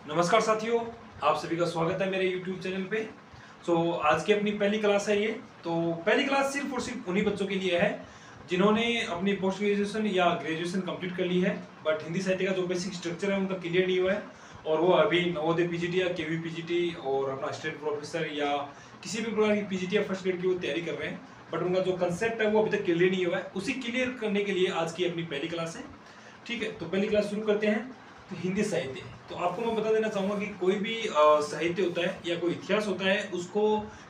नमस्कार साथियों, आप सभी का स्वागत है मेरे YouTube चैनल पे। आज की अपनी पहली क्लास है ये। तो पहली क्लास सिर्फ और सिर्फ उन्हीं बच्चों के लिए है जिन्होंने अपनी पोस्ट ग्रेजुएशन या ग्रेजुएशन कंप्लीट कर ली है, बट हिंदी साहित्य का जो बेसिक स्ट्रक्चर है उनका क्लियर नहीं हुआ है और वो अभी नवोदय पीजीटी या केवी पीजीटी और अपना स्टेट प्रोफेसर या किसी भी प्रकार की पीजीटी या फर्स्ट ग्रेड की वो तैयारी कर रहे हैं, बट उनका जो कंसेप्ट है वो अभी तक क्लियर नहीं हुआ है। उसी क्लियर करने के लिए आज की अपनी पहली क्लास है। ठीक है, तो पहली क्लास शुरू करते हैं। तो हिंदी साहित्य, तो आपको मैं बता देना चाहूंगा कि कोई भी साहित्य होता है या कोई इतिहास होता है उसको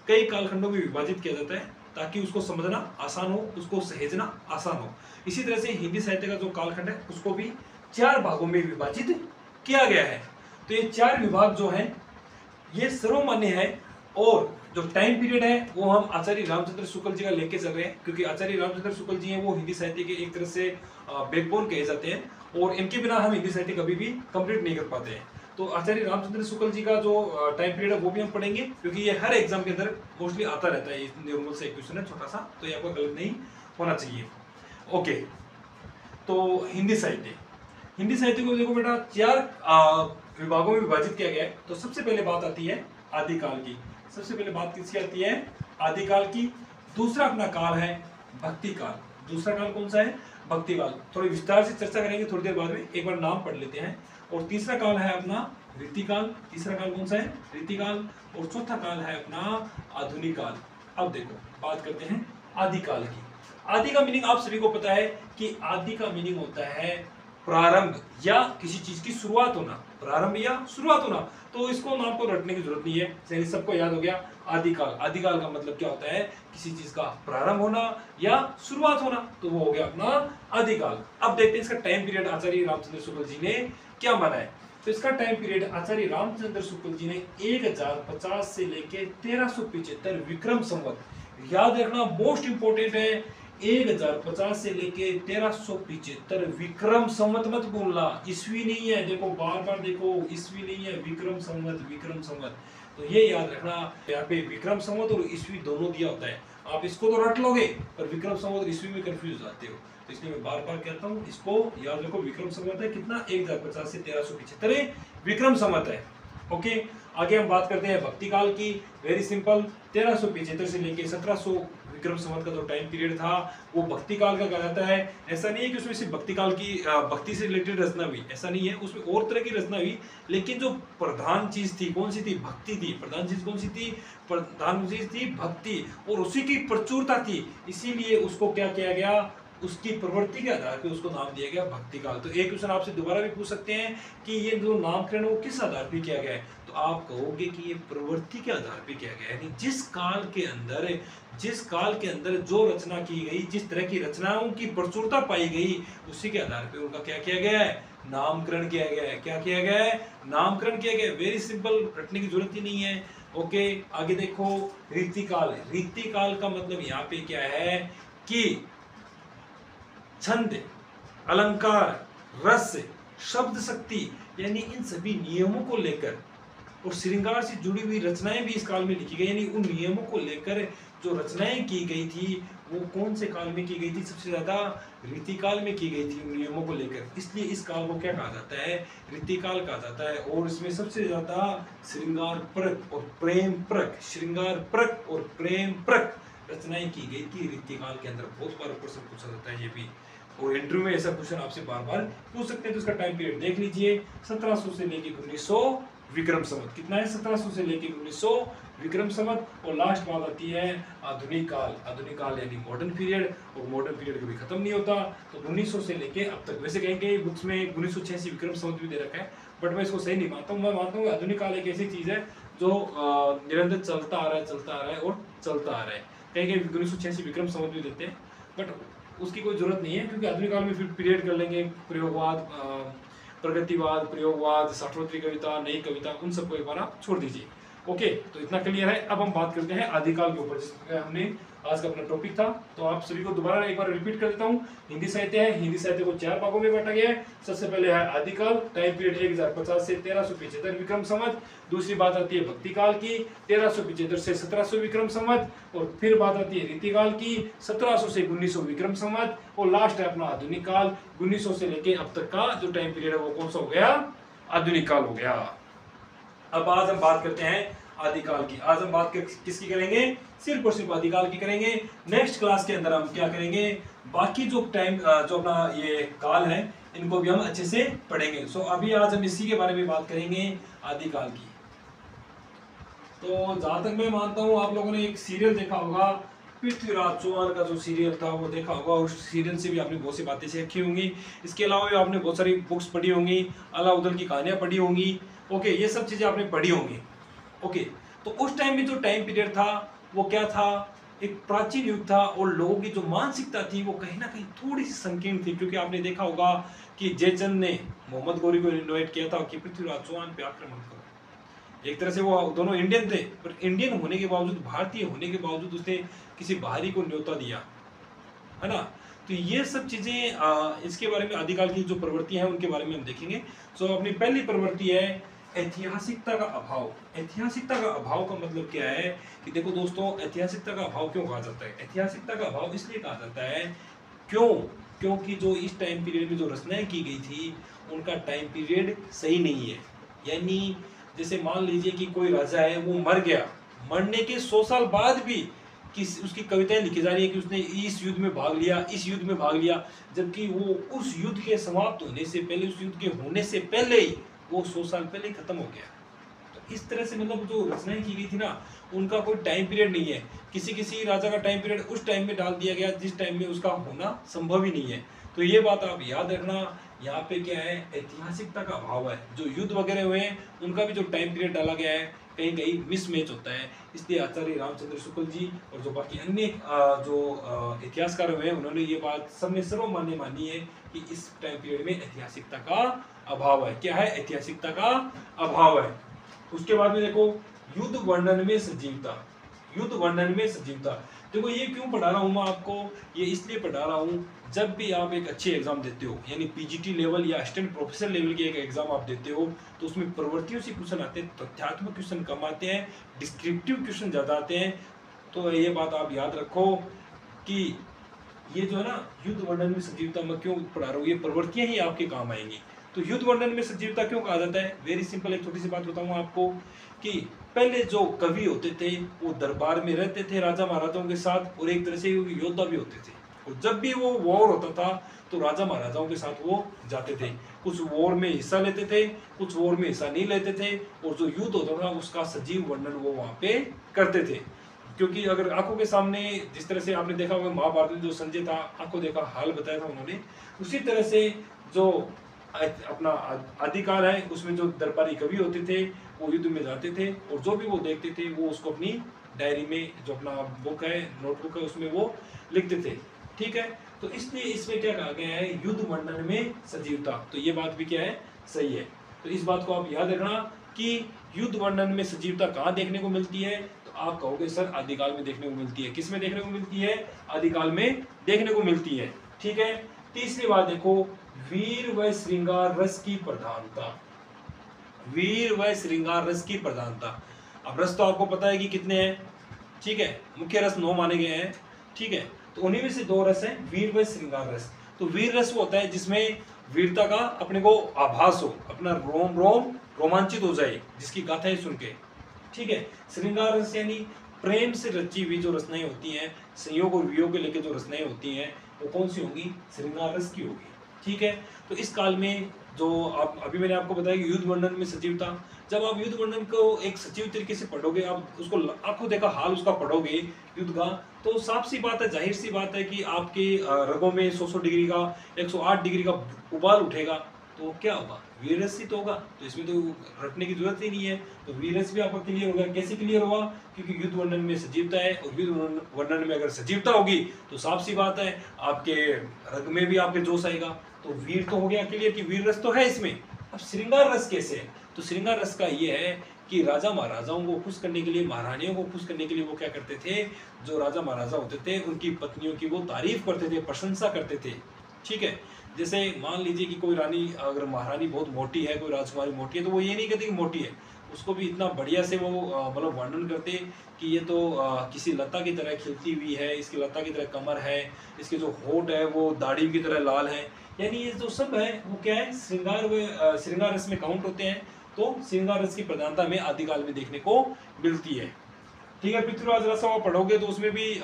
कई कालखंडों में विभाजित किया जाता है ताकि उसको समझना आसान हो, उसको सहेजना आसान हो। इसी तरह से हिंदी साहित्य का जो कालखंड है उसको भी 4 भागों में विभाजित किया गया है। तो ये 4 विभाग जो हैं ये सर्वमान्य है और जो टाइम पीरियड है वो हम आचार्य रामचंद्र शुक्ल जी का लेके चल रहे हैं, क्योंकि आचार्य रामचंद्र शुक्ल जी हैं वो हिंदी साहित्य के एक तरह से बैकबोन कहे जाते हैं और इनके बिना हम हिंदी साहित्य कभी भी कंप्लीट नहीं कर पाते हैं। तो आचार्य रामचंद्र शुक्ल जी का जो टाइम पीरियड है वो भी हम पढ़ेंगे, क्योंकि ये हर एग्जाम के अंदर मोस्टली आता रहता है। नॉर्मल से क्वेश्चन है छोटा सा, तो ये आपको गलत नहीं होना चाहिए। ओके, तो हिंदी साहित्य को देखो बेटा 4 विभागों में विभाजित किया गया है। तो सबसे पहले बात आती है आदिकाल की। सबसे पहले बात किसकी आती है? आदिकाल की। दूसरा अपना काल है भक्ति काल। दूसरा काल कौन सा है? भक्ति काल। थोड़ी विस्तार से चर्चा करेंगे थोड़ी देर बाद में, एक बार नाम पढ़ लेते हैं। और तीसरा काल है अपना रीतिकाल। तीसरा काल कौन सा है? रीतिकाल। और चौथा काल है अपना आधुनिक काल। अब देखो बात करते हैं आदिकाल की। आदि का मीनिंग आप सभी को पता है कि आदि का मीनिंग होता है प्रारंभ या किसी चीज की शुरुआत होना। प्रारंभ या शुरुआत होना, तो इसको नाम को रटने की जरूरत नहीं है, सबको याद हो गया। आदिकाल। आदिकाल का मतलब क्या होता है? किसी चीज का प्रारंभ होना या शुरुआत होना, तो वो हो गया अपना आदिकाल। अब देखते हैं इसका टाइम पीरियड आचार्य रामचंद्र शुक्ल जी ने क्या माना है। तो इसका टाइम पीरियड आचार्य रामचंद्र शुक्ल जी ने 1050 से लेके 1375 विक्रम संवत। याद रखना, मोस्ट इंपोर्टेंट है, 1050 से लेके 1375 विक्रम संवत मत बोलना, ईस्वी नहीं है। देखो बार बार देखो, ईस्वी नहीं है, विक्रम संवत, विक्रम संवत। तो ये याद रखना, यहाँ पे विक्रम संवत और ईस्वी दोनों दिया होता है। आप इसको तो रट लोगे पर विक्रम संवत और ईस्वी में कंफ्यूज हो जाते हो, तो इसलिए मैं बार बार कहता हूँ इसको याद रखो। विक्रम संवत है कितना? 1050 से 1375 विक्रम संवत है। ओके, आगे हम बात करते हैं भक्ति काल की। वेरी सिंपल, 1375 से लेके 1700 विक्रम संवत का जो टाइम पीरियड था वो भक्ति काल का कहा जाता है। ऐसा नहीं है कि उसमें सिर्फ भक्ति काल की भक्ति से रिलेटेड रचना हुई, ऐसा नहीं है, उसमें और तरह की रचना हुई, लेकिन जो प्रधान चीज थी कौन सी थी? भक्ति थी। प्रधान चीज कौन सी थी? प्रधान चीज थी भक्ति, और उसी की प्रचुरता थी, इसीलिए उसको क्या किया गया? उसकी प्रवृत्ति के आधार पर उसको नाम दिया गया भक्ति काल। तो एक क्वेश्चन आपसे दोबारा भी पूछ सकते हैं कि ये जो नामकरण वो किस आधार पर किया गया है, तो आप कहोगे कि ये प्रवृत्ति के आधार पर किया गया है, यानी जिस काल के अंदर जो रचना की गई, जिस तरह की रचनाओं की प्रचुरता पाई गई, उसी के आधार पर उनका क्या किया गया है? नामकरण किया गया है। क्या किया गया है? नामकरण किया गया है। वेरी सिंपल, रटने की जरूरत ही नहीं है। ओके, आगे देखो रीतिकाल। रीतिकाल का मतलब यहाँ पे क्या है कि छंद, अलंकार, रस, शब्द शक्ति, यानी इन सभी नियमों को लेकर और श्रृंगार से जुड़ी हुई रचनाएं भी इस काल में लिखी गई, यानी उन नियमों को लेकर जो रचनाएं की गई थी वो कौन से काल में की गई थी? सबसे ज्यादा रीतिकाल में की गई थी, उन नियमों को लेकर। इसलिए इस काल को क्या कहा जाता है? रीतिकाल कहा जाता है। और इसमें सबसे ज्यादा श्रृंगार परक और प्रेम परक, श्रृंगार परक और प्रेम परक रचनाएं की गई थी रीतिकाल के अंदर। बहुत बार क्वेश्चन पूछा जाता है ये भी, और इंटरव्यू में ऐसा क्वेश्चन आपसे बार बार पूछ सकते हैं। तो इसका टाइम पीरियड देख लीजिए, 1700 से लेके 1900 विक्रम संवत। कितना है? 1700 से लेके 1900 विक्रम संवत। और लास्ट बात आती है आधुनिक काल। आधुनिक काल यानी मॉडर्न पीरियड, और मॉडर्न पीरियड कभी खत्म नहीं होता। तो 1900 से लेके अब तक, वैसे कहेंगे बुक्स में 1986 विक्रम संवत भी दे रखा है, बट मैं इसको सही नहीं मानता हूँ। मैं मानता हूँ आधुनिक काल एक ऐसी चीज है जो निरंतर चलता आ रहा है और चलता आ रहा है। कहीं 1986 विक्रम संवत भी देते हैं, बट उसकी कोई जरूरत नहीं है, क्योंकि आधुनिक काल में फिर पीरियड कर लेंगे प्रयोगवाद, प्रगतिवाद, प्रयोगवाद, साठवंतरी कविता, नई कविता, उन सबको एक बार आप छोड़ दीजिए। ओके, तो इतना क्लियर है। अब हम बात करते हैं आदिकाल के ऊपर, जिसका हमने आज का अपना टॉपिक था। तो आप सभी को दोबारा एक बार रिपीट कर देता हूँ। हिंदी साहित्य है, हिंदी साहित्य को 4 भागों में बांटा गया है। सबसे पहले है आदिकाल, टाइम पीरियड 1050 से 1375 विक्रम संवत। दूसरी बात आती है भक्ति काल की, 1375 से 1700 विक्रम संवत। और फिर बात आती है रीतिकाल की, 1700 से 1900 विक्रम संवत। और लास्ट है अपना आधुनिक काल, 1900 से लेके अब तक का जो टाइम पीरियड है वो कौन सा हो गया? आधुनिक काल हो गया। अब आज हम बात करते हैं आदिकाल की। आज हम बात किसकी करेंगे? सिर्फ और सिर्फ आदिकाल की करेंगे। नेक्स्ट क्लास के अंदर हम क्या करेंगे, बाकी जो टाइम जो अपना ये काल है इनको भी हम अच्छे से पढ़ेंगे। सो अभी आज हम इसी के बारे में बात करेंगे, आदिकाल की। तो जहां तक मैं मानता हूँ आप लोगों ने एक सीरियल देखा होगा, पृथ्वीराज चौहान का जो सीरियल था वो देखा होगा। उस सीरियल से भी आपने बहुत सी बातें सीखी होंगी। इसके अलावा भी आपने बहुत सारी बुक्स पढ़ी होंगी, अलाउद्दीन की कहानियां पढ़ी होंगी। ओके, ये सब चीजें आपने पढ़ी होंगी। ओके, तो उस टाइम में जो टाइम पीरियड था वो क्या था, एक प्राचीन युग था, और लोगों की जो मानसिकता थी वो कहीं ना कहीं थोड़ी सी संकीर्ण थी। क्योंकि आपने देखा होगा कि जयचंद ने मोहम्मद गौरी को इन्वाइट किया था कि पृथ्वीराज चौहान पे आक्रमण करो। एक तरह से वो दोनों इंडियन थे, पर इंडियन होने के बावजूद, भारतीय होने के बावजूद उसने किसी बाहरी को न्योता दिया, है ना। तो ये सब चीजें इसके बारे में आदिकाल की जो प्रवृत्ति है उनके बारे में हम देखेंगे। सो अपनी पहली प्रवृत्ति है ऐतिहासिकता का अभाव। ऐतिहासिकता का अभाव का मतलब क्या है कि देखो दोस्तों, ऐतिहासिकता का अभाव क्यों कहा जाता है? ऐतिहासिकता का अभाव इसलिए कहा जाता है क्योंकि जो इस टाइम पीरियड में जो रचनाएं की गई थी उनका टाइम पीरियड सही नहीं है। यानी जैसे मान लीजिए कि कोई राजा है, वो मर गया, मरने के 100 साल बाद भी उसकी कविताएं लिखी जा रही है कि उसने इस युद्ध में भाग लिया, इस युद्ध में भाग लिया, जबकि वो उस युद्ध के समाप्त होने से पहले, उस युद्ध के होने से पहले ही वो 100 साल पहले खत्म हो गया। तो इस तरह से मतलब जो रचनाएं की गई थी ना, उनका कोई टाइम पीरियड नहीं है। किसी राजा का टाइम पीरियड उस टाइम में डाल दिया गया जिस टाइम में उसका होना संभव ही नहीं है। तो ये बात आप याद रखना। यहाँ पे क्या है, ऐतिहासिकता का अभाव है। जो युद्ध वगैरह हुए हैं उनका भी जो टाइम पीरियड डाला गया है कहीं कहीं मिसमैच होता है। इसलिए आचार्य रामचंद्र शुक्ल जी और जो बाकी अन्य जो इतिहासकार हुए हैं उन्होंने ये बात सबने सर्वमान्य मानी है कि इस टाइम पीरियड में ऐतिहासिकता का अभाव है। क्या है? ऐतिहासिकता का अभाव है। उसके बाद में देखो, युद्ध वर्णन में सजीवता। युद्ध वर्णन में सजीवता, देखो ये क्यों पढ़ा रहा हूँ मैं आपको, ये इसलिए पढ़ा रहा हूँ, जब भी आप एक अच्छे एग्जाम देते हो, यानी पीजीटी लेवल या असिस्टेंट प्रोफेसर लेवल की एक एग्जाम आप देते हो, तो उसमें प्रवृत्तियों से क्वेश्चन आते हैं, तथ्यात्मक क्वेश्चन कम आते हैं, डिस्क्रिप्टिव क्वेश्चन ज्यादा आते हैं। तो ये बात आप याद रखो कि ये जो है ना, युद्ध वर्णन में सजीवता मैं क्यों पढ़ा रहा हूँ, ये प्रवृत्तियां ही आपके काम आएंगी। तो युद्ध वर्णन में सजीवता क्यों कहा जाता है? वेरी सिंपल, एक छोटी सी बात बताऊंगा आपको कि पहले जो कवि होते थे वो दरबार में रहते थे राजा महाराजाओं के साथ, और एक तरह से योद्धा भी होते थे। और जब भी वो वॉर होता था तो राजा महाराजाओं के साथ वो जाते थे। कुछ वॉर में हिस्सा लेते थे, कुछ वॉर में हिस्सा नहीं लेते थे, और जो युद्ध होता था उसका सजीव वर्णन वो वहां पे करते थे। क्योंकि अगर आंखों के सामने, जिस तरह से आपने देखा होगा महाभारत में जो संजय था, आंखों देखा हाल बताया था उन्होंने, उसी तरह से जो अपना आदिकाल है उसमें जो दरबारी कवि होते थे वो युद्ध में जाते थे, और जो भी वो देखते थे वो उसको अपनी डायरी में, जो अपना बुक है, नोटबुक है, उसमें वो लिखते थे। ठीक है, तो इसलिए इसमें क्या कहा गया है, युद्ध वर्णन में सजीवता। तो ये बात भी क्या है, सही है। तो इस बात को आप याद रखना कि युद्ध वर्णन में सजीवता कहाँ देखने को मिलती है, तो आप कहोगे सर आदिकाल में देखने को मिलती है। किस में देखने को मिलती है? आदिकाल में देखने को मिलती है। ठीक है, तीसरी बात देखो, वीर व श्रृंगार रस की प्रधानता। वीर व श्रृंगार रस की प्रधानता। अब रस तो आपको पता है कि कितने हैं, ठीक है, मुख्य रस 9 माने गए हैं। ठीक है, तो उन्हीं में से 2 रस हैं, वीर व श्रृंगार रस। तो वीर रस वो होता है जिसमें वीरता का अपने को आभास हो, अपना रोम रोम रोमांचित हो जाए जिसकी गाथाएं सुन के। ठीक है, श्रृंगार रस यानी प्रेम से रची हुई जो रचनाएं होती हैं, संयोग और वियोग के लेकर जो रचनाएं होती हैं, वो कौन सी होंगी? श्रृंगार रस की होगी। ठीक है, तो इस काल में जो आप अभी मैंने आपको बताया कि युद्ध वर्णन में सजीवता, जब आप युद्ध वर्णन को एक सजीव तरीके से पढ़ोगे, आप उसको आंखों देखा हाल उसका पढ़ोगे युद्ध का, तो साफ सी बात है, जाहिर सी बात है कि आपके रगों में 100 डिग्री का, 108 डिग्री का उबाल उठेगा। तो क्या होगा? वीररस ही तो होगा। तो इसमें तो रटने की जरूरत ही नहीं है। तो वीररस भी आपका क्लियर होगा। कैसे क्लियर होगा? क्योंकि युद्ध वर्णन में सजीवता है, और युद्ध वर्णन में अगर सजीवता होगी तो साफ सी बात है आपके रग में भी आपके जोश आएगा। तो वीर तो हो गया क्लियर कि वीर रस तो है इसमें। अब श्रृंगार रस कैसे है? तो श्रृंगार रस का ये है कि राजा महाराजाओं को खुश करने के लिए, महारानियों को खुश करने के लिए वो क्या करते थे, जो राजा महाराजा होते थे उनकी पत्नियों की वो तारीफ करते थे, प्रशंसा करते थे। ठीक है, जैसे मान लीजिए कि कोई रानी, अगर महारानी बहुत मोटी है, कोई राजकुमारी मोटी है, तो वो ये नहीं कहते कि मोटी है, उसको भी इतना बढ़िया से वो मतलब वर्णन करते कि ये तो किसी लता की तरह खिलती हुई है, इसकी लता की तरह कमर है, इसके जो होठ है वो दाढ़ी की तरह लाल है। यानी ये जो सब है वो क्या है, श्रृंगार रस में काउंट होते हैं। तो श्रृंगार रस की प्रधानता में आदिकाल में देखने को मिलती है। ठीक है, पृथ्वीराज रस आप पढ़ोगे तो उसमें भी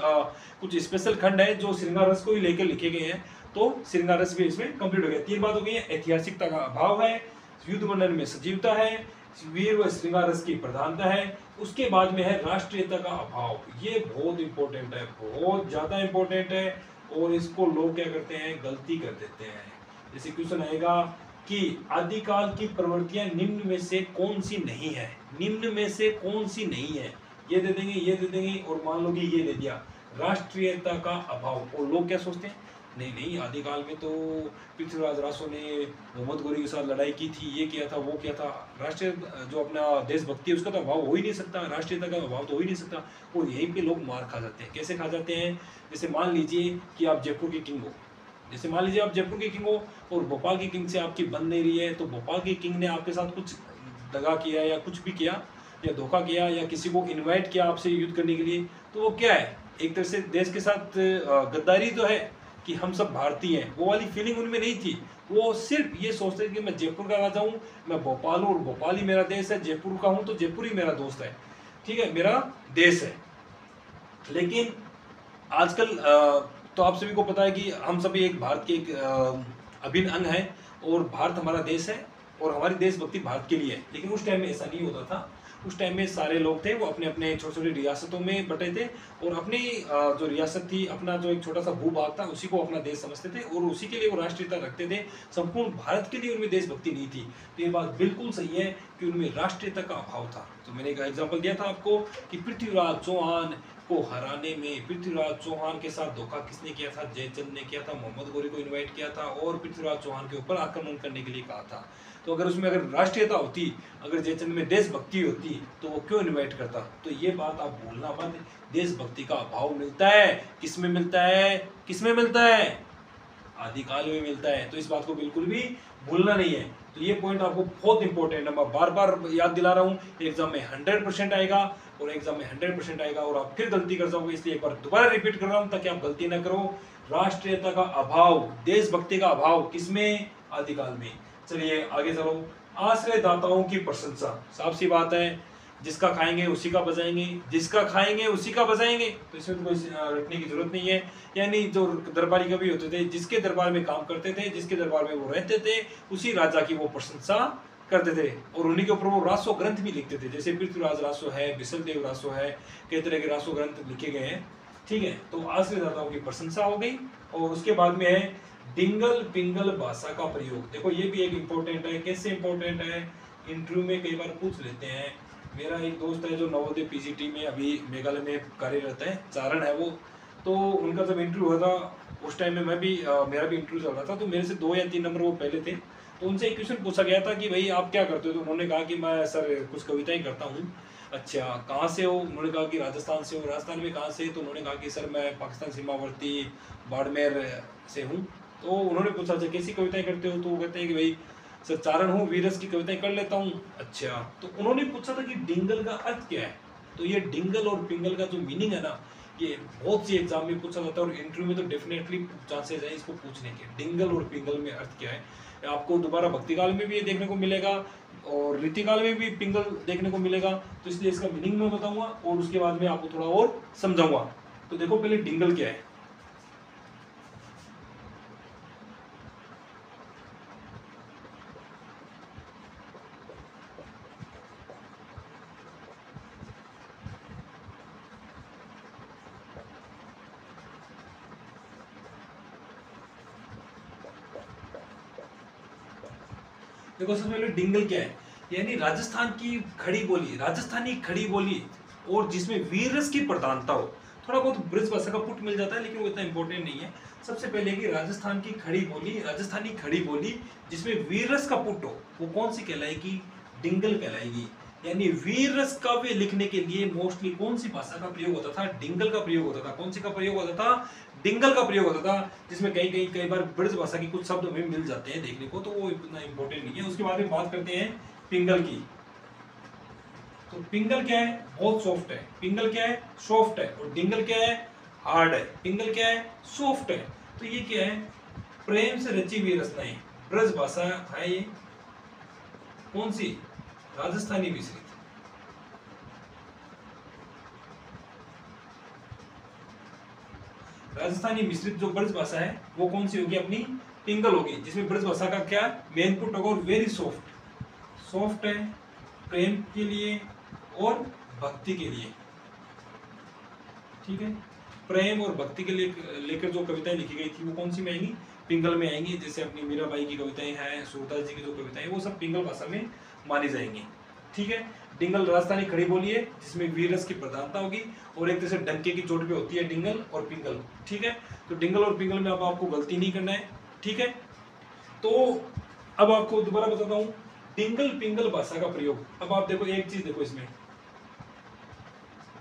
कुछ स्पेशल खंड है जो श्रृंगार रस को ही लेकर लिखे गए हैं। तो श्रृंगार रस भी इसमें कंप्लीट हो गया। 3 बात हो गई है, ऐतिहासिकता का अभाव है, युद्ध वर्णन में सजीवता है, वीर व श्रृंगार रस की प्रधानता है, उसके बाद में है राष्ट्रीयता का अभाव। ये बहुत इंपॉर्टेंट है, बहुत ज्यादा इंपॉर्टेंट है, और इसको लोग क्या करते हैं, गलती कर देते हैं। जैसे क्वेश्चन आएगा कि आदिकाल की प्रवृत्तियां निम्न में से कौन सी नहीं है, निम्न में से कौन सी नहीं है, ये दे देंगे, ये दे देंगे, और मान लो कि ये दे दिया राष्ट्रीयता का अभाव। और लोग क्या सोचते हैं, नहीं नहीं आदिकाल में तो पृथ्वीराज रासो ने मोहम्मद गोरी के साथ लड़ाई की थी, ये किया था, वो किया था, राष्ट्रीय जो अपना देशभक्ति है उसका तो अभाव हो ही नहीं सकता, राष्ट्रीयता का अभाव तो हो ही नहीं सकता। और यहीं पे लोग मार खा जाते हैं। कैसे खा जाते हैं, जैसे मान लीजिए कि आप जयपुर के किंग हो, जैसे मान लीजिए आप जयपुर के किंग हो और भोपाल के किंग से आपकी बन नहीं रही है, तो भोपाल के किंग ने आपके साथ कुछ दगा किया या कुछ भी किया या धोखा किया या किसी को इनवाइट किया आपसे युद्ध करने के लिए, तो वो क्या है, एक तरह से देश के साथ गद्दारी तो है कि हम सब भारतीय हैं, वो वाली फीलिंग उनमें नहीं थी। वो सिर्फ ये सोचते थे कि मैं जयपुर का राजा हूँ, मैं भोपाल हूँ और भोपाल ही मेरा देश है, जयपुर का हूँ तो जयपुर ही मेरा दोस्त है, ठीक है, मेरा देश है। लेकिन आजकल तो आप सभी को पता है कि हम सभी एक भारत के एक अभिन्न अंग है, और भारत हमारा देश है और हमारी देशभक्ति भारत के लिए है। लेकिन उस टाइम में ऐसा नहीं होता था। उस टाइम में सारे लोग थे वो अपने अपने छोटे छोटे रियासतों में बटे थे, और अपनी जो रियासत थी, अपना जो एक छोटा सा भूभाग था, उसी को अपना देश समझते थे और उसी के लिए वो राष्ट्रीयता रखते थे। संपूर्ण भारत के लिए उनमें देशभक्ति नहीं थी। तो ये बात बिल्कुल सही है कि उनमें राष्ट्रीयता का अभाव था। तो मैंने एक एग्जाम्पल दिया था आपको कि पृथ्वीराज चौहान को हराने में पृथ्वीराज चौहान के साथ धोखा किसने किया था, जयचंद ने किया था, मोहम्मद गोरी को इनवाइट किया था और पृथ्वीराज चौहान के ऊपर आक्रमण करने के लिए कहा था। तो अगर उसमें अगर राष्ट्रीयता होती, अगर जयचंद में देशभक्ति होती, तो वो क्यों इनवाइट करता। तो ये बात आप भूलना मत, देशभक्ति का अभाव मिलता है, किसमें मिलता है, किसमें मिलता है, आदिकाल में मिलता है। तो इस बात को बिल्कुल भी भूलना नहीं है। तो ये पॉइंट आपको बहुत इंपॉर्टेंट है, मैं बार बार याद दिला रहा हूँ। एग्जाम में 100% आएगा और एग्जाम में 100% आएगा, और आप फिर गलती कर जाओगे, इसलिए एक बार दोबारा रिपीट कर रहा हूँ ताकि आप गलती ना करो। राष्ट्रीयता का अभाव, देशभक्ति का अभाव किसमें, आदिकाल में। चलिए आगे चलो। आश्रयदाताओं की प्रशंसा, साफ सी बात है, जिसका खाएंगे उसी का बजाएंगे, जिसका खाएंगे उसी का बजाएंगे, तो इसमें तो कोई रटने की जरूरत नहीं है। यानी जो दरबारी कवि होते थे, जिसके दरबार में काम करते थे, जिसके दरबार में वो रहते थे, उसी राजा की वो प्रशंसा करते थे और उन्हीं के ऊपर वो रासो ग्रंथ भी लिखते थे। जैसे पृथ्वीराज रासो है, बिसलदेव रासो है, कई तरह के रासो ग्रंथ लिखे गए हैं। ठीक है, तो आश्रयदाताओं की प्रशंसा हो गई। और उसके बाद में है डिंगल पिंगल भाषा का प्रयोग। देखो ये भी एक इम्पोर्टेंट है। कैसे इम्पोर्टेंट है, इंटरव्यू में कई बार पूछ लेते हैं। मेरा एक दोस्त है जो नवोदय पीजीटी में अभी मेघालय में कार्यरत है, चारण है वो, तो उनका जब इंटरव्यू हुआ था उस टाइम में मैं भी मेरा भी इंटरव्यू चल रहा था, तो मेरे से 2 या 3 नंबर वो पहले थे। तो उनसे एक क्वेश्चन पूछा गया था कि भाई आप क्या करते हो, तो उन्होंने कहा कि मैं सर कुछ कविताएं करता हूँ। अच्छा कहाँ से हो, उन्होंने कहा कि राजस्थान से हो। राजस्थान में कहाँ से, तो उन्होंने कहा कि सर मैं पाकिस्तान सीमावर्ती बाड़मेर से हूँ। तो उन्होंने पूछा अच्छा कैसी कविताएं करते हो, तो वो कहते हैं कि भाई सर चारण हूँ, वीरस की कविताएं कर लेता हूँ। अच्छा, तो उन्होंने पूछा था कि डिंगल का अर्थ क्या है। तो ये डिंगल और पिंगल का जो मीनिंग है ना, ये बहुत सी एग्जाम में पूछा जाता है और इंटरव्यू में तो डेफिनेटली चांसेस है इसको पूछने के, डिंगल और पिंगल में अर्थ क्या है। आपको दोबारा भक्तिकाल में भी ये देखने को मिलेगा और रीतिकाल में भी पिंगल देखने को मिलेगा। तो इसलिए इसका मीनिंग मैं बताऊंगा और उसके बाद में आपको थोड़ा और समझाऊंगा। तो देखो पहले डिंगल क्या है। देखो सबसे पहले डिंगल क्या है, यानी राजस्थान की खड़ी बोली, राजस्थानी खड़ी बोली और जिसमें वीर रस की प्रधानता हो। थोड़ा बहुत ब्रज भाषा का पुट मिल जाता है लेकिन वो इतना इंपॉर्टेंट नहीं है। सबसे पहले कि राजस्थान की खड़ी बोली, राजस्थानी खड़ी बोली जिसमें वीर रस का पुट हो, वो कौन सी कहलाएगी, डिंगल कहलाएगी। यानी वीर रस काव्य लिखने के लिए मोस्टली कौन सी भाषा का प्रयोग होता था, डिंगल का प्रयोग होता था। कौन सी का प्रयोग होता था, डिंगल का प्रयोग होता था, जिसमें कई बार ब्रज भाषा की कुछ शब्द हमें मिल जाते हैं देखने को, तो वो इतना इंपॉर्टेंट नहीं है। उसके बाद में बात करते हैं पिंगल की। तो पिंगल क्या है, बहुत सॉफ्ट है। पिंगल क्या है, सॉफ्ट है। और डिंगल क्या है, हार्ड है। पिंगल क्या है, सॉफ्ट है। तो ये क्या है, प्रेम से रची हुई रचनाएं, ब्रज भाषा है ये कौन सी? राजस्थानी मिश्रित। राजस्थानी मिश्रित जो ब्रज भाषा है वो कौन सी होगी? अपनी पिंगल होगी, जिसमें ब्रज भाषा का क्या मेन पुट होगा? वेरी सॉफ्ट, सॉफ्ट है प्रेम के लिए और भक्ति के लिए। ठीक है, प्रेम और भक्ति के लिए लेकर जो कविताएं लिखी गई थी वो कौन सी में आएंगी? पिंगल में आएंगी। जैसे अपनी मीराबाई की कविताएं हैं, सूरदास जी की जो कविताएं वो सब पिंगल भाषा में मानी जाएंगी। ठीक है, डिंगल राजस्थानी खड़ी बोली है जिसमें वीर रस की प्रधानता होगी और एक तरह से डंके की चोट पे होती है डिंगल और पिंगल। ठीक है, तो डिंगल और पिंगल में अब आपको गलती नहीं करना है। ठीक है, तो अब आपको दोबारा बताता हूँ डिंगल पिंगल भाषा का प्रयोग। अब आप देखो एक चीज देखो, इसमें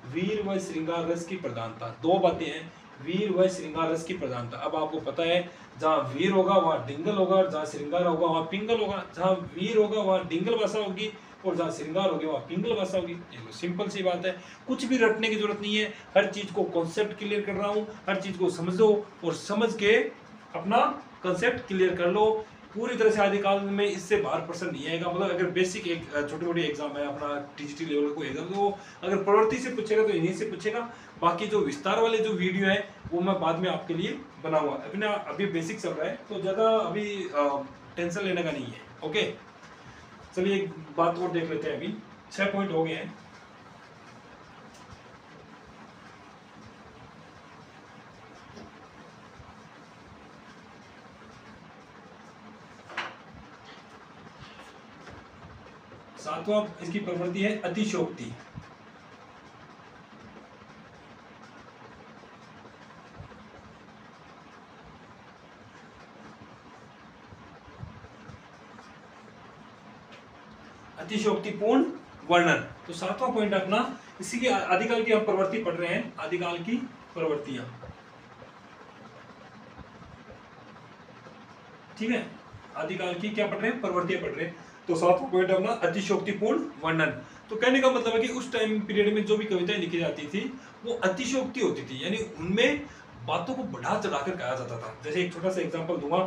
वीर व श्रृंगार रस की प्रधानता, दो बातें हैं, वीर व श्रृंगार रस की प्रधानता। अब आपको पता है जहाँ वीर होगा वहाँ डिंगल होगा, जहाँ श्रृंगार होगा वहाँ पिंगल होगा, जहाँ वीर होगा वहाँ डिंगल भाषा होगी और जहाँ श्रृंगार होगी वहाँ पिंगल भाषा होगी। ये तो सिंपल सी बात है, कुछ भी रटने की जरूरत नहीं है। हर चीज को कॉन्सेप्ट क्लियर कर रहा हूँ, हर चीज को समझो और समझ के अपना कंसेप्ट क्लियर कर लो। पूरी तरह से आदिकाल में इससे बाहर प्रश्न नहीं आएगा। मतलब अगर बेसिक एक छोटी मोटी एग्जाम है अपना टीजीटी लेवल को एग्जाम, तो अगर प्रवृत्ति से पूछेगा तो इन्हीं से पूछेगा। बाकी जो विस्तार वाले जो वीडियो है वो मैं बाद में आपके लिए बनाऊंगा। अभी बेसिक चल रहा है तो ज्यादा अभी टेंशन लेने का नहीं है। ओके, चलिए एक बात और देख लेते हैं। अभी 6 पॉइंट हो गए हैं। सातवां इसकी प्रवृत्ति है अतिशोक्ति। अतिशोक्तिपूर्ण वर्णन। तो सातवां पॉइंट अपना इसी की आदिकाल की हम प्रवृत्ति पढ़ रहे हैं, आदिकाल की प्रवृत्तियां। ठीक है, आदिकाल की क्या पढ़ रहे हैं? प्रवृत्तियां पढ़ रहे हैं। तो सातवां पॉइंट अपना अतिशोक्तिपूर्ण वर्णन। तो कहने का मतलब है कि उस टाइम पीरियड में जो भी कविताएं लिखी जाती थी वो अतिशोक्ति होती थी, यानी उनमें बातों को बढ़ा चढ़ाकर कहा जाता था। जैसे एक छोटा सा एग्जांपल दूंगा,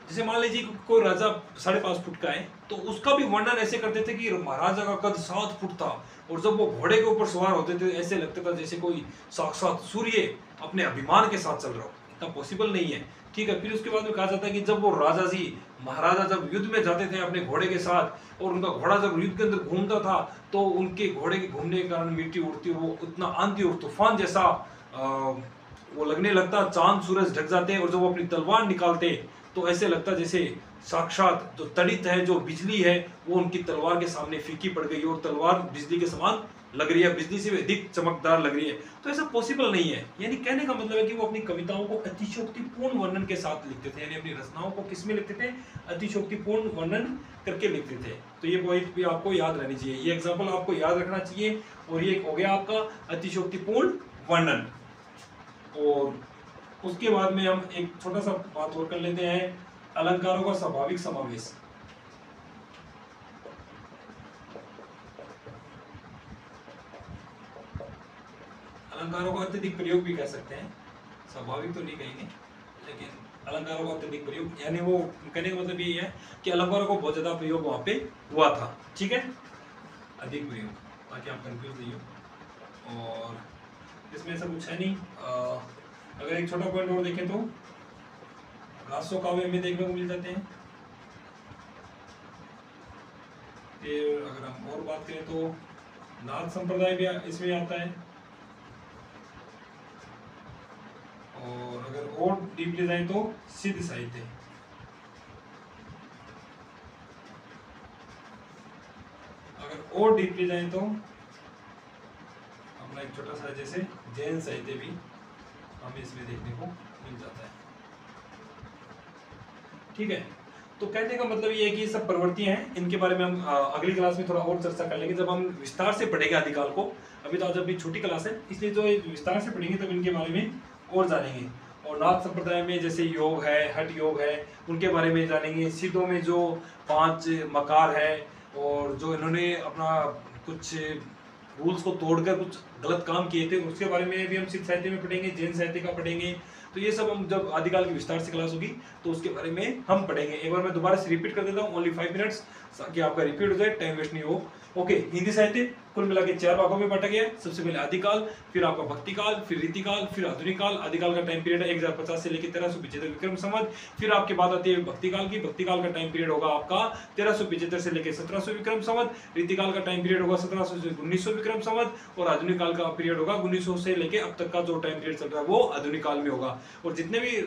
जैसे मान लीजिए कोई राजा 5.5 फुट का है तो उसका भी वर्णन ऐसे करते थे कि महाराजा का कद 7 फुट था और जब वो घोड़े के ऊपर सवार होते थे ऐसे लगता था जैसे कोई साक्षात सूर्य अपने अभिमान के साथ चल रहा हो। इतना पॉसिबल नहीं है। ठीक है, फिर उसके बाद में कहा जाता है कि जब वो राजा जी महाराजा जब युद्ध में जाते थे अपने घोड़े के साथ और उनका घोड़ा जब युद्ध के अंदर घूमता था तो उनके घोड़े के घूमने के कारण मिट्टी उड़ती और वो इतना आंधी और तूफान जैसा वो लगने लगता, चांद सूरज ढक जाते और जब वो अपनी तलवार निकालते तो ऐसे लगता जैसे साक्षात जो तड़ित है, जो बिजली है वो उनकी तलवार के सामने फीकी पड़ गई और तलवार बिजली के समान लग रही है, बिजली से भी अधिक चमकदार लग रही है। तो ऐसा पॉसिबल नहीं है। यानी कहने का मतलब है कि वो अपनी कविताओं को अतिशोक्तिपूर्ण वर्णन के साथ लिखते थे, यानी अपनी रचनाओं को किसमें लिखते थे? अतिशोक्तिपूर्ण वर्णन करके लिखते थे। तो ये पॉइंट भी आपको याद रहनी चाहिए, ये एग्जाम्पल आपको याद रखना चाहिए। और ये हो गया आपका अतिशोक्तिपूर्ण वर्णन। और उसके बाद में हम एक छोटा सा बात और कर लेते हैं, अलंकारों का स्वाभाविक समावेश। अलंकारों का अत्यधिक प्रयोग भी कह सकते हैं, स्वाभाविक तो नहीं कहेंगे लेकिन अलंकारों का अत्यधिक प्रयोग, यानी वो कहने का मतलब यही है कि अलंकारों को बहुत ज्यादा प्रयोग वहां पे हुआ था। ठीक है, अधिक प्रयोग, ताकि आप कंफ्यूज नहीं हो। और इसमें ऐसा कुछ है नहीं। अगर एक छोटा पॉइंट और देखें तो रासो काव्य में देखने को मिल जाते हैं। फिर अगर हम और बात करें तो नाथ संप्रदाय भी इसमें आता है। और अगर और डीपली जाए तो सिद्ध साहित्य। अगर और डीपली जाए तो अपना एक छोटा सा जैसे जैन साहित्य भी हमें इसमें देखने को मिल जाता है। ठीक है, तो कहने का मतलब ये है कि ये सब प्रवृत्तियां हैं, इनके बारे में हम अगली क्लास में थोड़ा और चर्चा कर लेंगे जब हम विस्तार से पढ़ेंगे आदिकाल को। अभी तो आज अभी छोटी क्लास है, इसलिए जो विस्तार से पढ़ेंगे तब इनके बारे में और जानेंगे। और नाथ संप्रदाय में जैसे योग है, हठ योग है, उनके बारे में जानेंगे। सिद्धों में जो 5 मकार है और जो इन्होंने अपना कुछ रूल्स को तोड़कर कुछ गलत काम किए थे उसके बारे में भी हम सिद्ध साहित्य में पढ़ेंगे, जैन साहित्य का पढ़ेंगे। तो ये सब हम जब आदिकाल की विस्तार से क्लास होगी तो उसके बारे में हम पढ़ेंगे। एक बार मैं दोबारा से रिपीट कर देता हूँ, ओनली 5 मिनट्स, ताकि आपका रिपीट हो जाए, टाइम वेस्ट नहीं हो। ओके, हिंदी साहित्य कुल मिला के 4 भागों में बांटा गया है। सबसे पहले आदिकाल, फिर आपका भक्ति काल, फिर रीतिकाल, फिर आधुनिक काल। आदिकाल का टाइम पीरियड है 1050 से लेकर 1375 विक्रम संवत। फिर आपके बाद आती है भक्ति काल की। भक्ति काल का टाइम पीरियड होगा आपका 1375 से लेकर 1700 विक्रम संवत। रीतिकाल का टाइम पीरियड होगा 1700 से 1900 विक्रम संवत। और आधुनिक काल का पीरियड होगा 1900 से लेकर अब तक का जो टाइम पीरियड चल रहा है वो आधुनिक काल में होगा। और जितने भी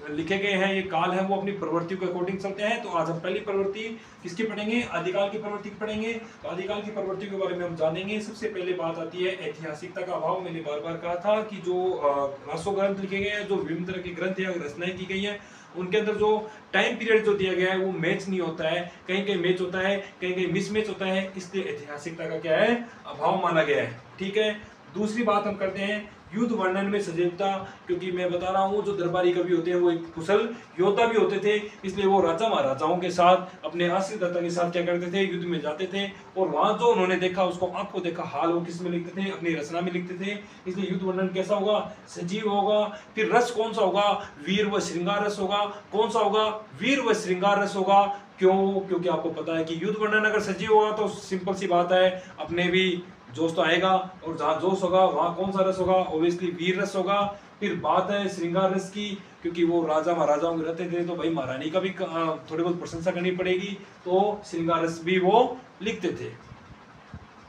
लिखे गए हैं ये काल है वो अपनी प्रवृत्तियों के अकॉर्डिंग चलते हैं। तो आज हम पहली प्रवृत्ति किसकी पढ़ेंगे? आदिकाल की प्रवृत्ति पढ़ेंगे। तो आदिकाल की प्रवृत्ति के बारे में हम जानेंगे। सबसे पहले बात आती है ऐतिहासिकता का अभाव। मैंने बार बार कहा था कि जो रासो ग्रंथ लिखे गए हैं, जो विभिन्न तरह के ग्रंथ या रचनाएं की गई हैं, उनके अंदर जो टाइम पीरियड जो दिया गया है वो मैच नहीं होता है, कहीं कहीं मैच होता है, कहीं कहीं मिसमैच होता है, इसलिए ऐतिहासिकता का क्या है? अभाव माना गया है। ठीक है। दूसरी बात हम करते हैं युद्ध वर्णन में सजगता, क्योंकि मैं बता रहा हूँ जो दरबारी कवि होते हैं वो एक कुशल योद्धा भी होते थे, इसलिए वो राजा महाराजाओं के साथ अपने आश्रितदाता के साथ क्या करते थे? युद्ध में जाते थे, और वहां जो उन्होंने देखा उसको आंखों देखा हाल वो किस में लिखते थे? अपनी रचना में लिखते थे। इसलिए युद्ध वर्णन कैसा होगा? सजीव होगा। फिर रस कौन सा होगा? वीर व श्रृंगार रस होगा। कौन सा होगा? वीर व श्रृंगार रस होगा। क्यों? क्योंकि आपको पता है कि युद्ध वर्णन अगर सजीव होगा तो सिंपल सी बात है, अपने भी जोश तो आएगा, और जहाँ जोश होगा वहाँ कौन सा रस होगा? ऑब्वियसली वीर रस होगा। फिर बात है श्रृंगार रस की, क्योंकि वो राजा महाराजाओं में रहते थे तो भाई महारानी का भी थोड़ी बहुत प्रशंसा करनी पड़ेगी, तो श्रृंगार रस भी वो लिखते थे।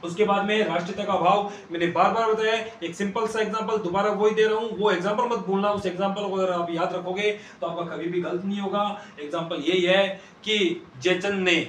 उसके बाद में राष्ट्रीयता का अभाव, मैंने बार बार बताया, एक सिंपल सा एग्जांपल दोबारा वही दे रहा हूँ, वो एग्जांपल मत भूलना। उस एग्जांपल को अगर आप याद रखोगे तो आपका कभी भी गलत नहीं होगा। एग्जांपल यही है कि जयचंद ने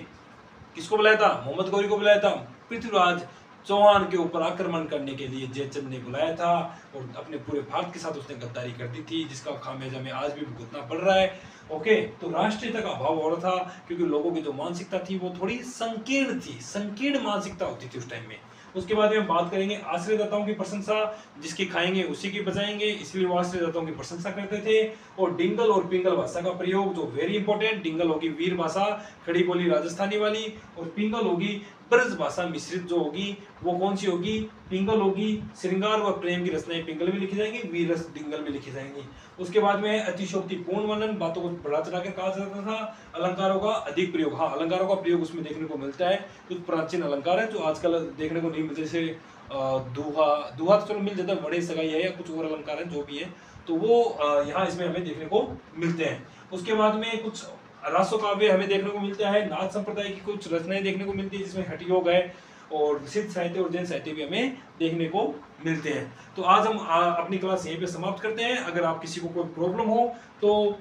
किसको बुलाया था? मोहम्मद गौरी को बुलाया था। पृथ्वीराज चौहान के ऊपर आक्रमण करने के लिए जयचंद ने बुलाया था, और अपने पूरे भारत के साथ उसने गद्दारी कर दी थी, जिसका खामियाजा हमें आज भी भुगतना पड़ रहा है। ओके, तो राष्ट्रीयता का अभाव हो रहा था, क्योंकि लोगों की जो मानसिकता थी वो थोड़ी संकीर्ण थी, संकीर्ण मानसिकता होती थी उस टाइम में। उसके बाद में हम बात करेंगे आश्रयदाताओं की प्रशंसा, जिसकी खाएंगे उसी की बचाएंगे, इसलिए वो आश्रयदाताओं की प्रशंसा करते थे। और डिंगल और पिंगल भाषा का प्रयोग, जो वेरी इंपॉर्टेंट, डिंगल होगी वीर भाषा, खड़ी बोली राजस्थानी वाली, और पिंगल होगी ब्रज भाषा मिश्रित जो होगी, वो कौन सी होगी? पिंगल होगी। श्रृंगार व प्रेम की रचनाएं पिंगल में लिखी जाएंगी, वीर रस डिंगल में लिखी जाएंगी। उसके बाद में अतिशोक्तिपूर्ण वर्णन, बातों को बढ़ा चढ़ा कर कहा जाता था। अलंकारों का अधिक प्रयोग, हाँ अलंकारों का प्रयोग उसमें देखने को मिलता है। कुछ प्राचीन अलंकार है जो आजकल देखने को नहीं मिलते, जैसे दुहा तो चलो मिल जाता है, बड़े सगाई है या कुछ और अलंकार है जो भी है, तो वो यहाँ इसमें हमें देखने को मिलते हैं। उसके बाद में कुछ रासो काव्य हमें देखने को मिलता है। नाथ संप्रदाय की कुछ रचनाएं देखने को मिलती है, जिसमें हठयोग है, और सिद्ध साहित्य और जैन साहित्य भी हमें देखने को मिलते हैं। तो आज हम अपनी क्लास यहीं पे समाप्त करते हैं। अगर आप किसी को कोई प्रॉब्लम हो तो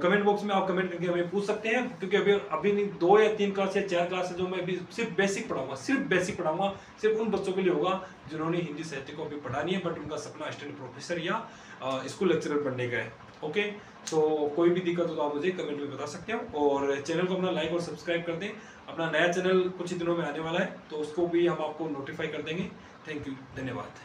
कमेंट बॉक्स में आप कमेंट करके हमें पूछ सकते हैं, क्योंकि अभी नहीं 2 या 3 क्लास या 4 क्लास है जो मैं अभी सिर्फ बेसिक पढ़ाऊंगा, सिर्फ उन बच्चों के लिए होगा जिन्होंने हिंदी साहित्य को अभी पढ़ानी है, बट उनका सपना असिस्टेंट प्रोफेसर या स्कूल लेक्चरर बनने का है। ओके, तो कोई भी दिक्कत हो तो आप मुझे कमेंट में बता सकते हो, और चैनल को अपना लाइक और सब्सक्राइब कर दें। अपना नया चैनल कुछ ही दिनों में आने वाला है, तो उसको भी हम आपको नोटिफाई कर देंगे। थैंक यू, धन्यवाद।